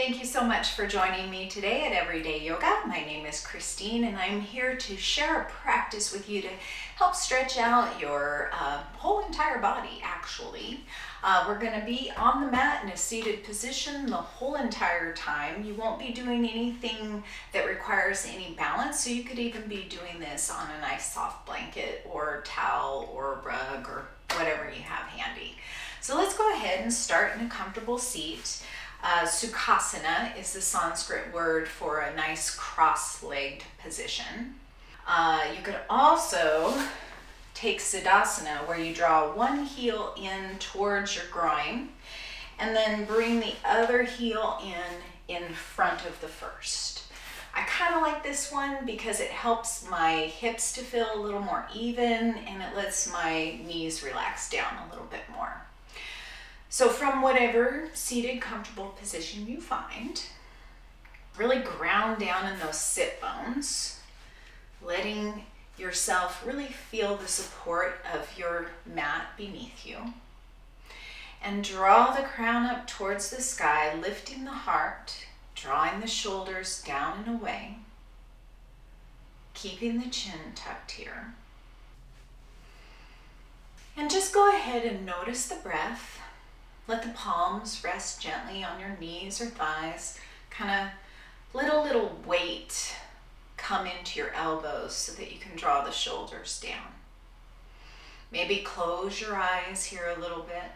Thank you so much for joining me today at Everyday Yoga. My name is Christine and I'm here to share a practice with you to help stretch out your whole entire body actually. We're going to be on the mat in a seated position the whole entire time. You won't be doing anything that requires any balance, so you could even be doing this on a nice soft blanket or towel or rug or whatever you have handy. So let's go ahead and start in a comfortable seat. Sukhasana is the Sanskrit word for a nice cross-legged position. You could also take Siddhasana, where you draw one heel in towards your groin and then bring the other heel in front of the first. I kind of like this one because it helps my hips to feel a little more even and it lets my knees relax down a little bit more. So from whatever seated comfortable position you find, really ground down in those sit bones, letting yourself really feel the support of your mat beneath you. And draw the crown up towards the sky, lifting the heart, drawing the shoulders down and away, keeping the chin tucked here. And just go ahead and notice the breath. Let the palms rest gently on your knees or thighs. Kind of let a little weight come into your elbows so that you can draw the shoulders down. Maybe close your eyes here a little bit.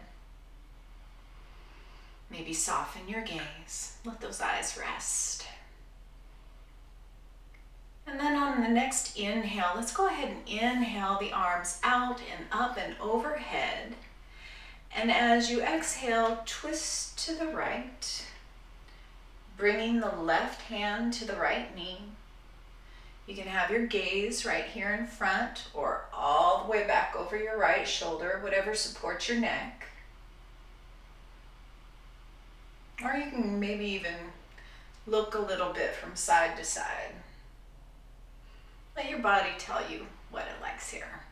Maybe soften your gaze. Let those eyes rest. And then on the next inhale, let's go ahead and inhale the arms out and up and overhead. And as you exhale, twist to the right, bringing the left hand to the right knee. You can have your gaze right here in front or all the way back over your right shoulder, whatever supports your neck. Or you can maybe even look a little bit from side to side. Let your body tell you what it likes here.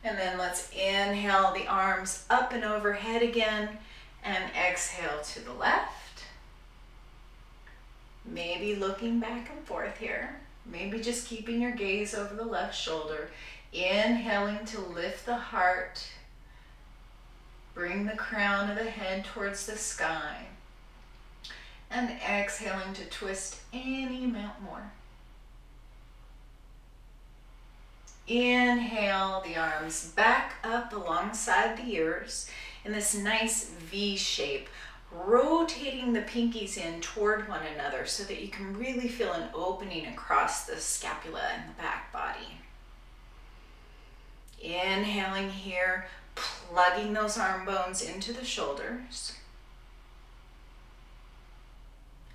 And then let's inhale the arms up and overhead again and exhale to the left. Maybe looking back and forth here. Maybe just keeping your gaze over the left shoulder. Inhaling to lift the heart. Bring the crown of the head towards the sky. And exhaling to twist any amount more. Inhale the arms back up alongside the ears in this nice V shape, rotating the pinkies in toward one another so that you can really feel an opening across the scapula and the back body. Inhaling here, plugging those arm bones into the shoulders.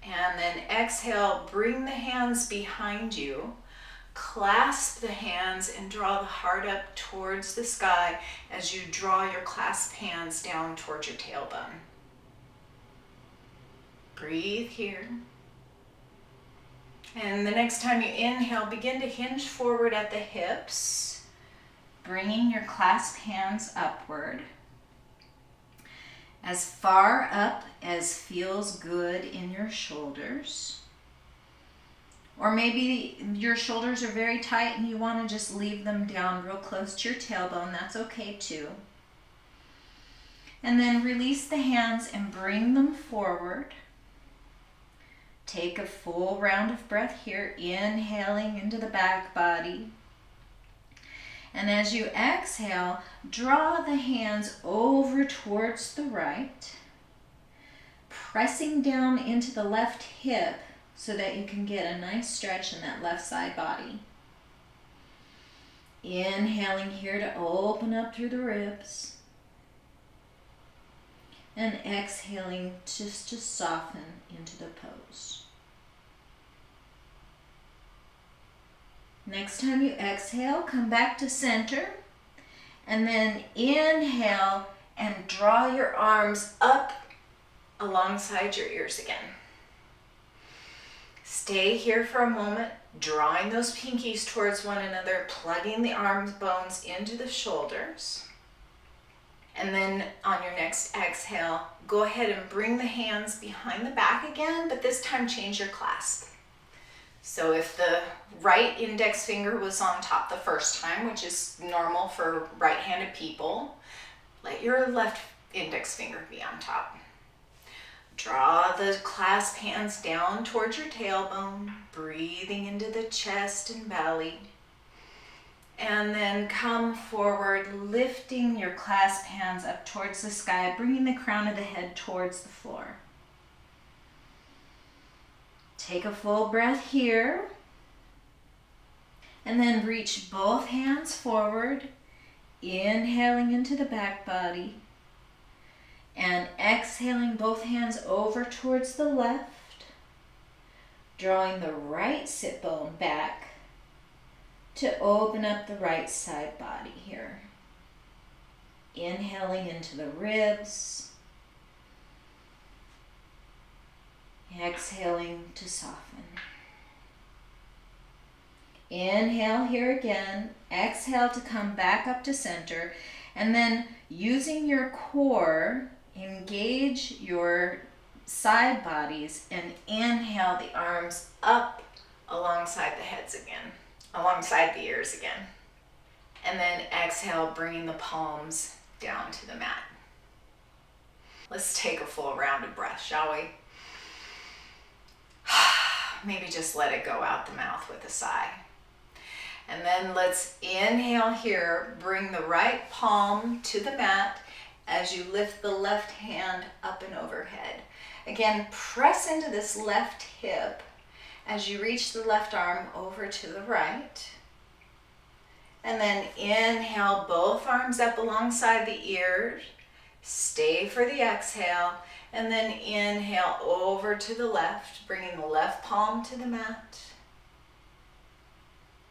And then exhale, bring the hands behind you. Clasp the hands and draw the heart up towards the sky as you draw your clasped hands down towards your tailbone. Breathe here. And the next time you inhale, begin to hinge forward at the hips, bringing your clasped hands upward. As far up as feels good in your shoulders. Or maybe your shoulders are very tight and you want to just leave them down real close to your tailbone. That's okay too. And then release the hands and bring them forward. Take a full round of breath here, inhaling into the back body. And as you exhale, draw the hands over towards the right, pressing down into the left hip, so that you can get a nice stretch in that left side body. Inhaling here to open up through the ribs. And exhaling just to soften into the pose. Next time you exhale, come back to center. And then inhale and draw your arms up alongside your ears again. Stay here for a moment, drawing those pinkies towards one another, plugging the arm bones into the shoulders. And then on your next exhale, go ahead and bring the hands behind the back again, but this time change your clasp. So if the right index finger was on top the first time, which is normal for right-handed people, let your left index finger be on top. Draw the clasp hands down towards your tailbone, breathing into the chest and belly. And then come forward, lifting your clasp hands up towards the sky, bringing the crown of the head towards the floor. Take a full breath here. And then reach both hands forward, inhaling into the back body. And exhaling both hands over towards the left, drawing the right sit bone back to open up the right side body here. Inhaling into the ribs, exhaling to soften. Inhale here again, exhale to come back up to center, and then using your core, engage your side bodies and inhale the arms up alongside the heads again, alongside the ears again. And then exhale, bringing the palms down to the mat. Let's take a full round of breath, shall we? Maybe just let it go out the mouth with a sigh. And then let's inhale here, bring the right palm to the mat as you lift the left hand up and overhead. Again, press into this left hip as you reach the left arm over to the right. And then inhale, both arms up alongside the ears. Stay for the exhale. And then inhale over to the left, bringing the left palm to the mat.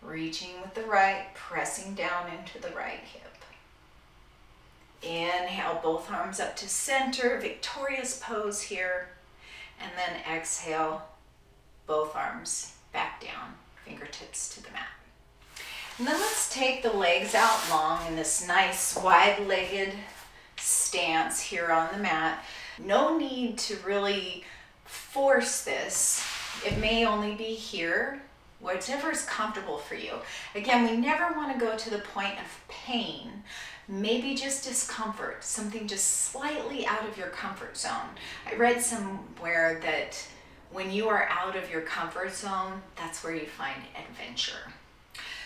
Reaching with the right, pressing down into the right hip. Inhale, both arms up to center, victorious pose here. And then exhale, both arms back down, fingertips to the mat. And then let's take the legs out long in this nice wide-legged stance here on the mat. No need to really force this. It may only be here, whatever is comfortable for you. Again, we never want to go to the point of pain. Maybe just discomfort, something just slightly out of your comfort zone. I read somewhere that when you are out of your comfort zone, that's where you find adventure.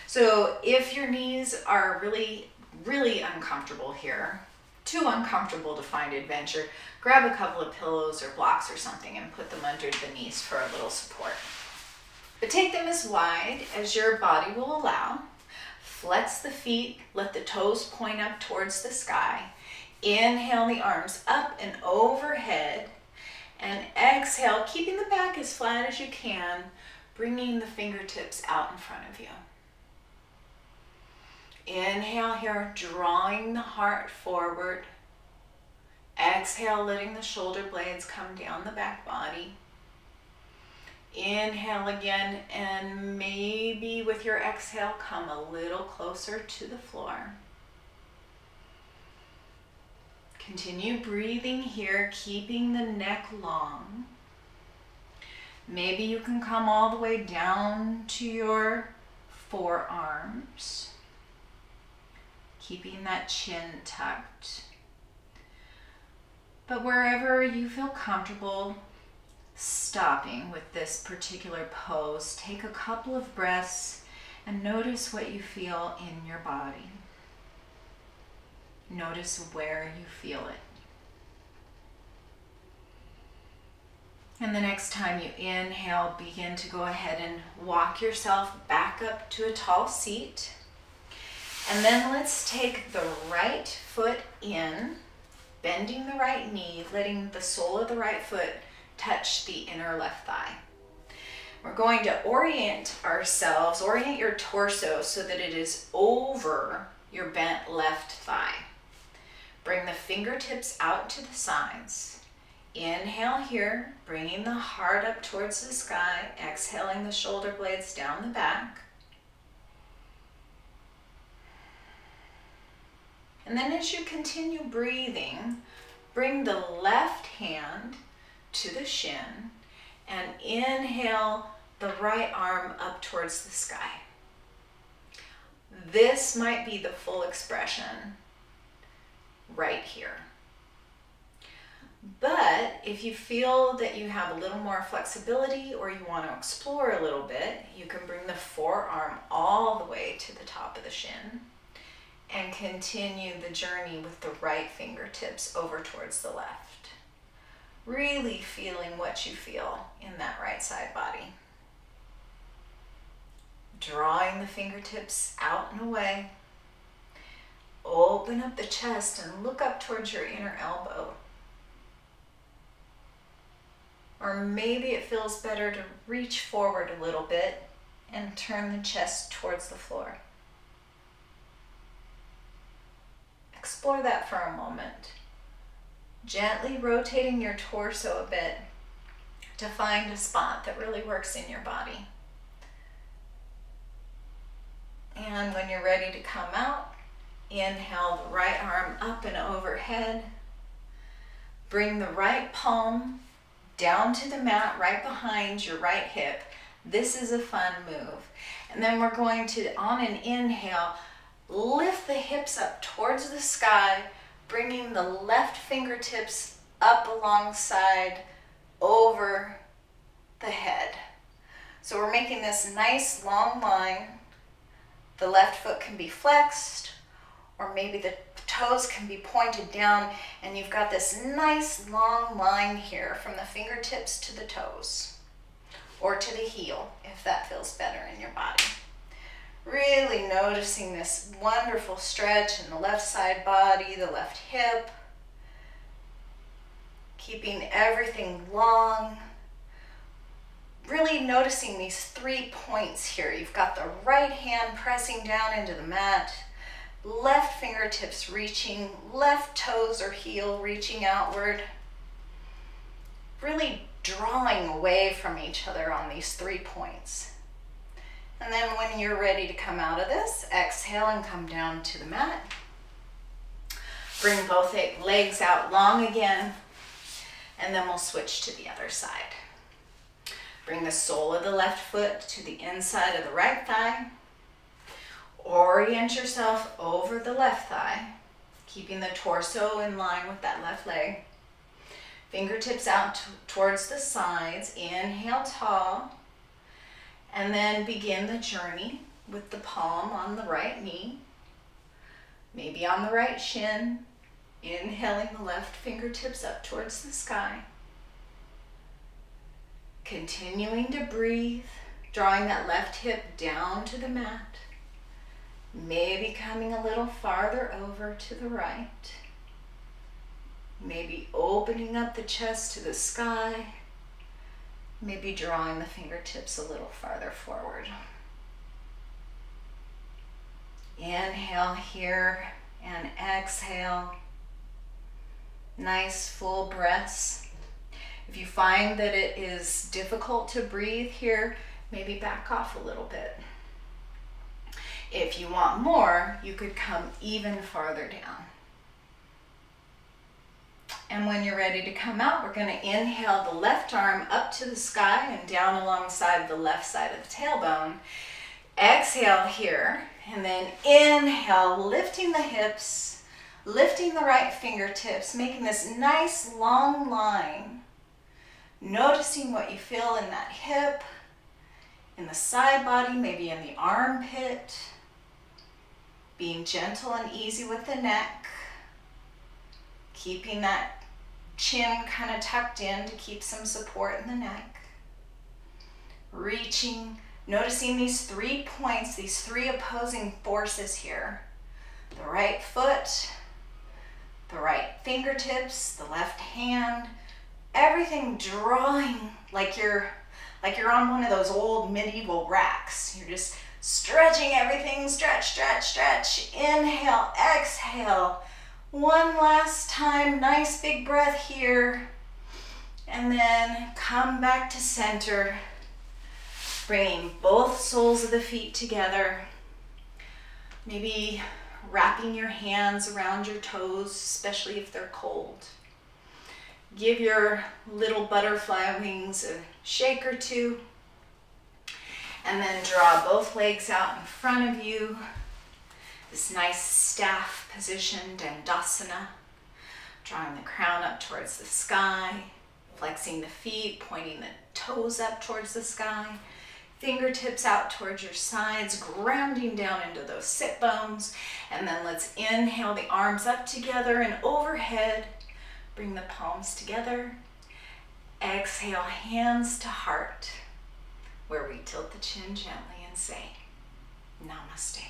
So if your knees are really, really uncomfortable here, too uncomfortable to find adventure, grab a couple of pillows or blocks or something and put them under the knees for a little support. But take them as wide as your body will allow. Flex the feet, let the toes point up towards the sky. Inhale the arms up and overhead. And exhale, keeping the back as flat as you can, bringing the fingertips out in front of you. Inhale here, drawing the heart forward. Exhale, letting the shoulder blades come down the back body. Inhale again, and maybe with your exhale, come a little closer to the floor. Continue breathing here, keeping the neck long. Maybe you can come all the way down to your forearms, keeping that chin tucked. But wherever you feel comfortable stopping with this particular pose, take a couple of breaths and notice what you feel in your body. Notice where you feel it. And the next time you inhale, begin to go ahead and walk yourself back up to a tall seat. And then let's take the right foot in, bending the right knee, letting the sole of the right foot touch the inner left thigh. We're going to orient ourselves, orient your torso so that it is over your bent left thigh. Bring the fingertips out to the sides. Inhale here, bringing the heart up towards the sky, exhaling the shoulder blades down the back. And then as you continue breathing, bring the left hand to the shin and inhale the right arm up towards the sky. This might be the full expression right here. But if you feel that you have a little more flexibility or you want to explore a little bit, you can bring the forearm all the way to the top of the shin and continue the journey with the right fingertips over towards the left. Really feeling what you feel in that right side body. Drawing the fingertips out and away. Open up the chest and look up towards your inner elbow. Or maybe it feels better to reach forward a little bit and turn the chest towards the floor. Explore that for a moment. Gently rotating your torso a bit to find a spot that really works in your body. And when you're ready to come out, inhale the right arm up and overhead. Bring the right palm down to the mat right behind your right hip. This is a fun move. And then we're going to, on an inhale, lift the hips up towards the sky, bringing the left fingertips up alongside over the head. So we're making this nice long line. The left foot can be flexed, or maybe the toes can be pointed down, and you've got this nice long line here from the fingertips to the toes, or to the heel, if that feels better in your body. Really noticing this wonderful stretch in the left side body, the left hip, keeping everything long. Really noticing these 3 points here. You've got the right hand pressing down into the mat, left fingertips reaching, left toes or heel reaching outward. Really drawing away from each other on these 3 points. And then when you're ready to come out of this, exhale and come down to the mat. Bring both legs out long again, and then we'll switch to the other side. Bring the sole of the left foot to the inside of the right thigh. Orient yourself over the left thigh, keeping the torso in line with that left leg. Fingertips out towards the sides. Inhale tall. And then begin the journey with the palm on the right knee, maybe on the right shin. Inhaling the left fingertips up towards the sky. Continuing to breathe, drawing that left hip down to the mat. Maybe coming a little farther over to the right. Maybe opening up the chest to the sky. Maybe drawing the fingertips a little farther forward. Inhale here and exhale. Nice full breaths. If you find that it is difficult to breathe here, maybe back off a little bit. If you want more, you could come even farther down. And when you're ready to come out, we're going to inhale the left arm up to the sky and down alongside the left side of the tailbone. Exhale here, and then inhale, lifting the hips, lifting the right fingertips, making this nice long line. Noticing what you feel in that hip, in the side body, maybe in the armpit. Being gentle and easy with the neck. Keeping that chin kind of tucked in to keep some support in the neck. Reaching, noticing these 3 points, these 3 opposing forces here. The right foot, the right fingertips, the left hand, everything drawing like you're on one of those old medieval racks. You're just stretching everything, stretch, stretch, stretch. Inhale, exhale. One last time, nice big breath here. And then come back to center, bringing both soles of the feet together. Maybe wrapping your hands around your toes, especially if they're cold. Give your little butterfly wings a shake or two. And then draw both legs out in front of you. This nice staff position, Dandasana. Drawing the crown up towards the sky. Flexing the feet, pointing the toes up towards the sky. Fingertips out towards your sides, grounding down into those sit bones. And then let's inhale the arms up together and overhead. Bring the palms together. Exhale, hands to heart, where we tilt the chin gently and say, Namaste.